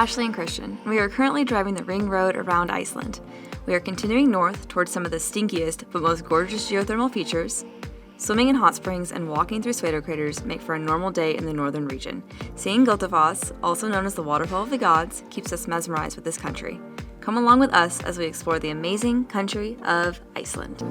Ashley and Christian, and we are currently driving the ring road around Iceland. We are continuing north towards some of the stinkiest but most gorgeous geothermal features. Swimming in hot springs and walking through Pseudo Craters make for a normal day in the northern region. Seeing Godafoss, also known as the Waterfall of the Gods, keeps us mesmerized with this country. Come along with us as we explore the amazing country of Iceland.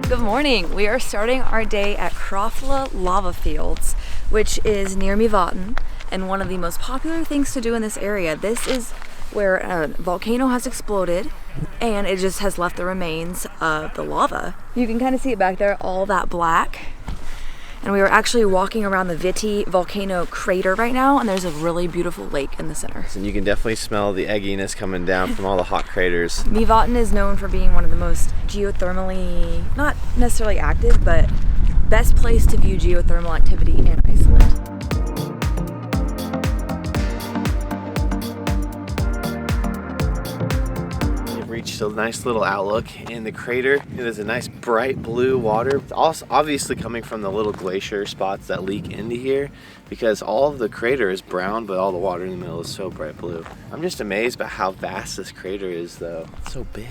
Good morning! We are starting our day at Krafla Lava Fields, which is near Mývatn, and one of the most popular things to do in this area. This is where a volcano has exploded and it just has left the remains of the lava. You can kind of see it back there, all that black. And we are actually walking around the Viti volcano crater right now, and there's a really beautiful lake in the center. And you can definitely smell the egginess coming down from all the hot craters. Mývatn is known for being one of the most geothermally, not necessarily active, but best place to view geothermal activity in Iceland. Reached a nice little outlook in the crater. There's a nice bright blue water. It's also obviously coming from the little glacier spots that leak into here, because all of the crater is brown, but all the water in the middle is so bright blue. I'm just amazed by how vast this crater is though. It's so big.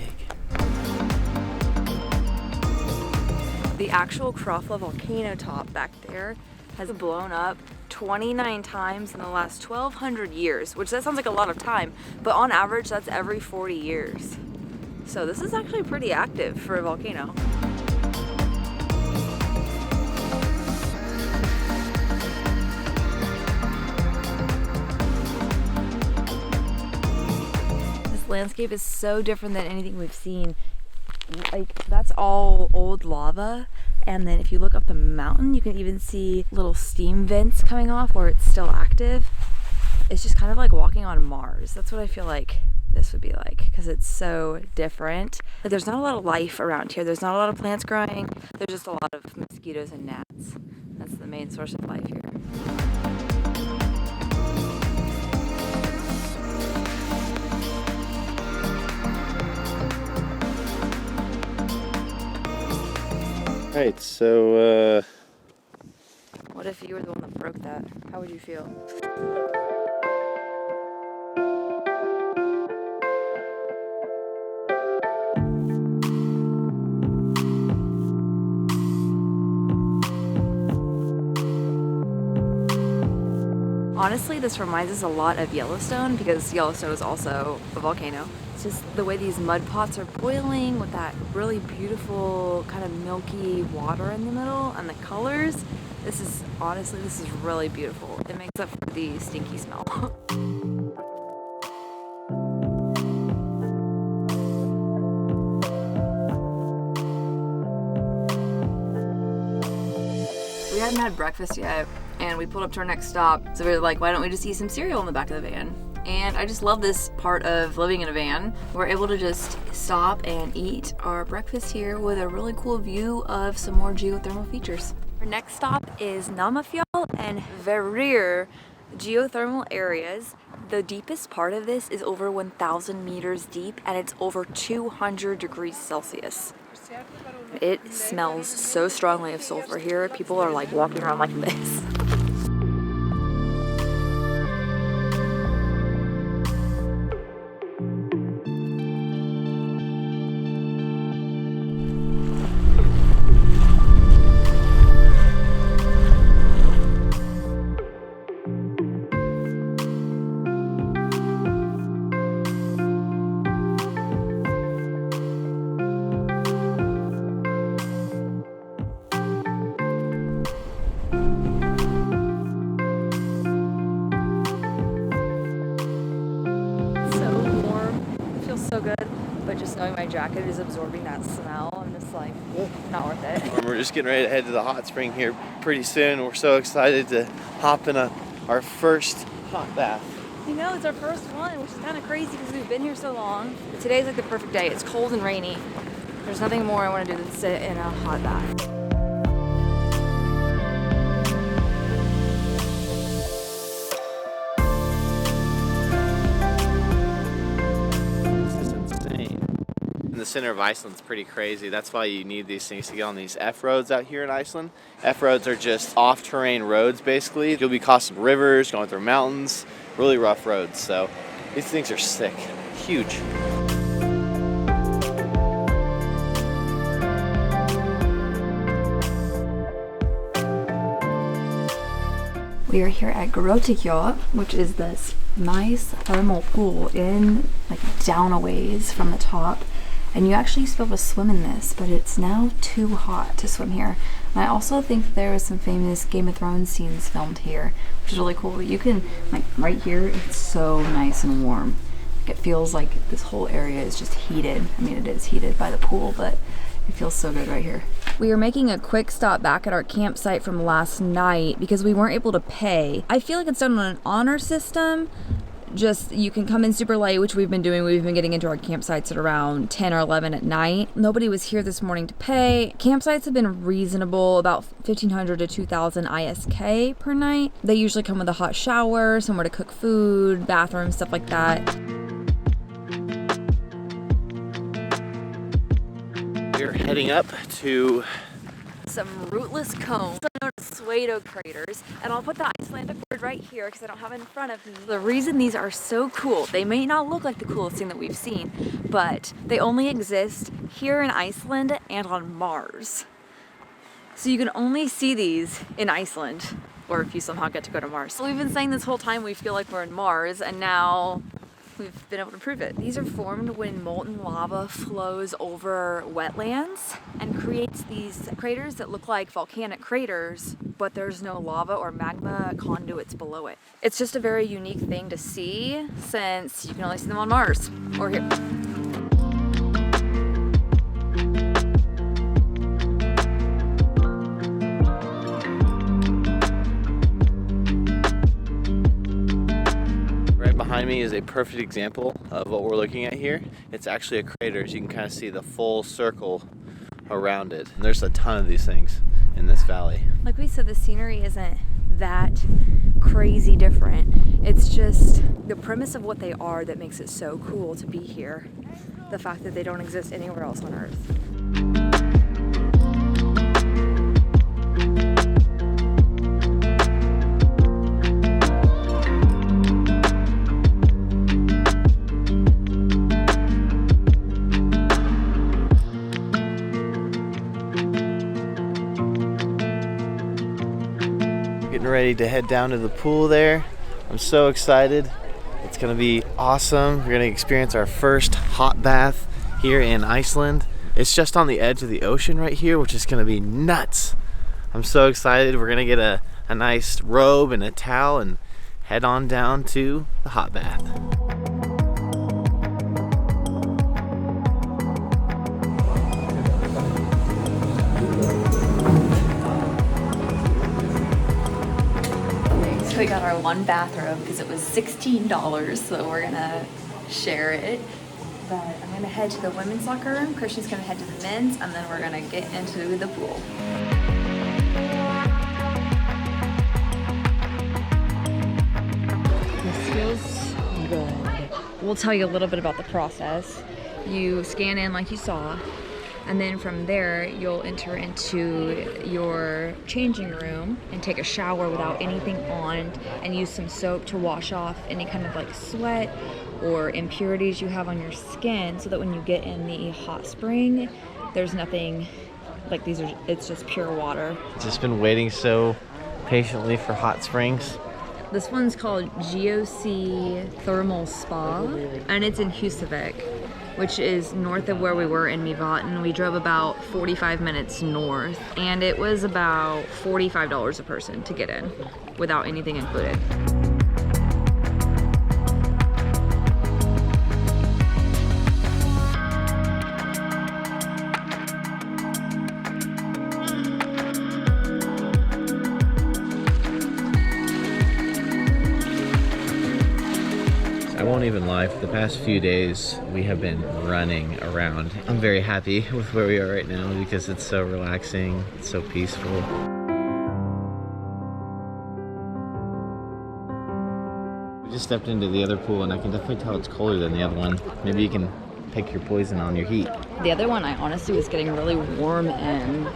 The actual Krafla volcano top back there has blown up 29 times in the last 1,200 years, which that sounds like a lot of time, but on average that's every 40 years. So this is actually pretty active for a volcano. This landscape is so different than anything we've seen. Like, that's all old lava, and then if you look up the mountain you can even see little steam vents coming off where it's still active. It's just kind of like walking on Mars. That's what I feel like this would be like, because it's so different. Like, there's not a lot of life around here. There's not a lot of plants growing. There's just a lot of mosquitoes and gnats. That's the main source of life here. Alright, so What if you were the one that broke that? How would you feel? Honestly, this reminds us a lot of Yellowstone, because Yellowstone is also a volcano. It's just the way these mud pots are boiling with that really beautiful kind of milky water in the middle, and the colors. This is really beautiful. It makes up for the stinky smell. We hadn't had breakfast yet, and we pulled up to our next stop, so we were like, why don't we just eat some cereal in the back of the van? And I just love this part of living in a van. We're able to just stop and eat our breakfast here with a really cool view of some more geothermal features. Our next stop is Námafjall and Hverir geothermal areas. The deepest part of this is over 1,000 meters deep, and it's over 200 degrees Celsius. It smells so strongly of sulfur here. People are like walking around like this. So good, but just knowing my jacket is absorbing that smell, I'm just like, not worth it. We're just getting ready to head to the hot spring here pretty soon. We're so excited to hop in our first hot bath. You know, it's our first one, which is kind of crazy because we've been here so long. But today's like the perfect day. It's cold and rainy. There's nothing more I want to do than sit in a hot bath. center of Iceland is pretty crazy. That's why you need these things to get on these F-roads out here in Iceland. F-roads are just off-terrain roads, basically. You'll be crossing rivers, going through mountains, really rough roads. So these things are sick, huge. We are here at Grjótagjá, which is this nice thermal pool in down a ways from the top. And you actually used to be able to swim in this, but it's now too hot to swim here. And I also think there was some famous Game of Thrones scenes filmed here, which is really cool. You can, right here, it's so nice and warm. It feels like this whole area is just heated. I mean, it is heated by the pool, but it feels so good right here. We are making a quick stop back at our campsite from last night because we weren't able to pay. I feel like it's done on an honor system. Just, you can come in super late, which we've been doing. We've been getting into our campsites at around 10 or 11 at night. Nobody was here this morning to pay. Campsites have been reasonable, about 1,500 to 2,000 ISK per night. They usually come with a hot shower, somewhere to cook food, bathroom, stuff like that. We're heading up to some rootless cones, known as Pseudo Craters, and I'll put the Icelandic word right here because I don't have it in front of me. The reason these are so cool, they may not look like the coolest thing that we've seen, but they only exist here in Iceland and on Mars. So you can only see these in Iceland, or if you somehow get to go to Mars. So we've been saying this whole time we feel like we're in Mars, and now we've been able to prove it. These are formed when molten lava flows over wetlands and creates these craters that look like volcanic craters, but there's no lava or magma conduits below it. It's just a very unique thing to see since you can only see them on Mars or here. Behind me is a perfect example of what we're looking at here. It's actually a crater, so you can kind of see the full circle around it. And there's a ton of these things in this valley. Like we said, the scenery isn't that crazy different. It's just the premise of what they are that makes it so cool to be here. The fact that they don't exist anywhere else on Earth. Getting ready to head down to the pool there. I'm so excited. It's gonna be awesome. We're gonna experience our first hot bath here in Iceland. It's just on the edge of the ocean right here, which is gonna be nuts. I'm so excited. We're gonna get a nice robe and a towel and head on down to the hot bath. So we got our one bathrobe because it was $16, so we're gonna share it. But I'm gonna head to the women's locker room, Christian's gonna head to the men's, and then we're gonna get into the pool. This feels good. We'll tell you a little bit about the process. You scan in like you saw, and then from there you'll enter into your changing room and take a shower without anything on and use some soap to wash off any kind of sweat or impurities you have on your skin, so that when you get in the hot spring there's nothing it's just pure water. Just been waiting so patiently for hot springs. This one's called Geosea Thermal Spa, and it's in Husavik, which is north of where we were in Mývatn. We drove about 45 minutes north, and it was about $45 a person to get in, without anything included. I won't even lie, for the past few days we have been running around. I'm very happy with where we are right now because it's so relaxing, it's so peaceful. We just stepped into the other pool and I can definitely tell it's colder than the other one. Maybe you can pick your poison on your heat. The other one I honestly was getting really warm in.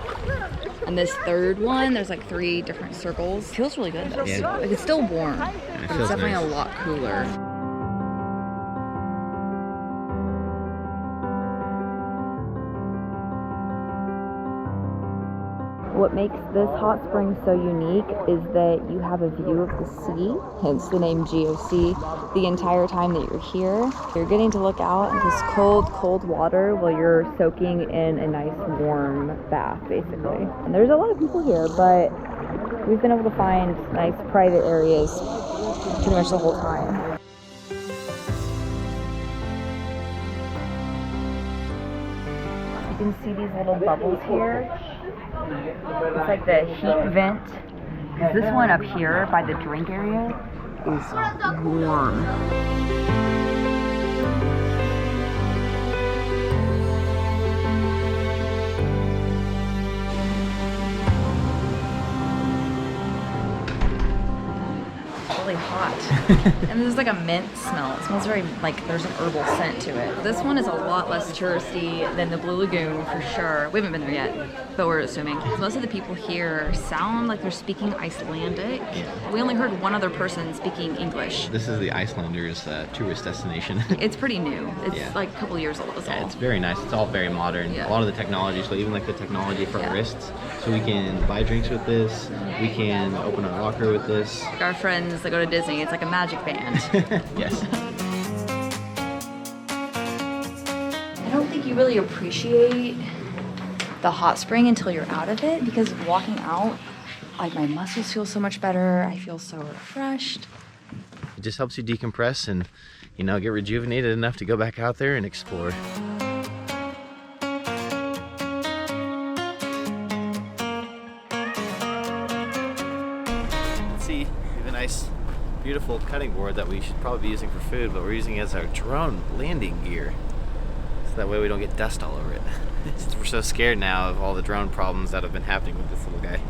And this third one, there's like 3 different circles. It feels really good though. Yeah. Like it's still warm, but it's definitely nice. a lot cooler. What makes this hot spring so unique is that you have a view of the sea, hence the name Geosea, the entire time that you're here. You're getting to look out at this cold, cold water while you're soaking in a nice warm bath, basically. And there's a lot of people here, but we've been able to find nice private areas pretty much the whole time. You can see these little bubbles here. It's like the heat vent. Because this one up here by the drink area is warm. Really hot. And there's like a mint smell. It smells very like there's an herbal scent to it. This one is a lot less touristy than the Blue Lagoon for sure. We haven't been there yet, but we're assuming. Most of the people here sound like they're speaking Icelandic. We only heard one other person speaking English. This is the Icelanders' tourist destination. It's pretty new. It's like a couple years old. Yeah, it's very nice. It's all very modern. Yeah. A lot of the technology, so even like the technology for our wrists. So we can buy drinks with this. We can open our locker with this. Our friends that go to Disney, it's like a magic band. Yes. I don't think you really appreciate the hot spring until you're out of it, because walking out, like my muscles feel so much better. I feel so refreshed. It just helps you decompress and, you know, get rejuvenated enough to go back out there and explore. See, we have a nice, beautiful cutting board that we should probably be using for food, but we're using it as our drone landing gear. So that way we don't get dust all over it. We're so scared now of all the drone problems that have been happening with this little guy.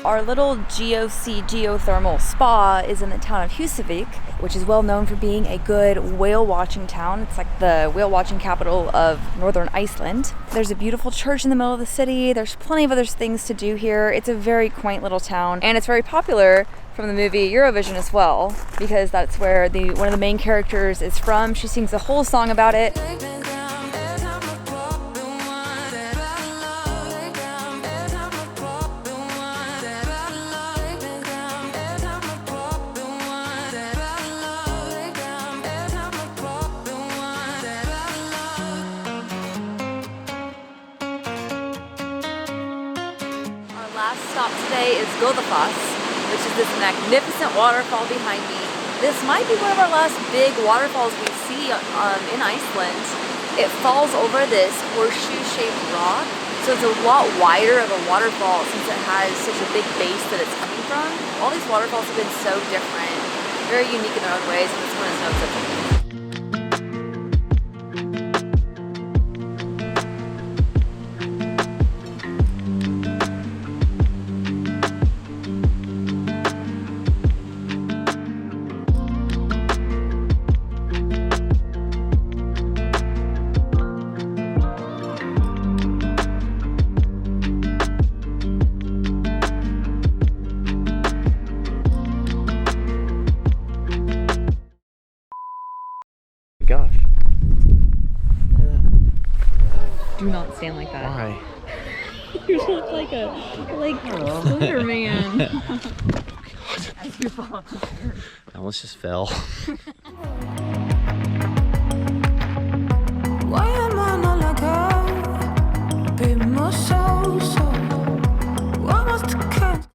Our little Geosea geothermal spa is in the town of Husavik, which is well known for being a good whale watching town. It's like the whale watching capital of northern Iceland. There's a beautiful church in the middle of the city. There's plenty of other things to do here. It's a very quaint little town, and it's very popular from the movie Eurovision as well, because that's where one of the main characters is from. She sings a whole song about it. Last stop today is Godafoss, which is this magnificent waterfall behind me. This might be one of our last big waterfalls we see in Iceland. It falls over this horseshoe-shaped rock, so it's a lot wider of a waterfall since it has such a big base that it's coming from. All these waterfalls have been so different, very unique in their own ways, and this one is no exception. Gosh. Do not stand like that. Why? You look like Slender Man. As you fall. I almost just fell.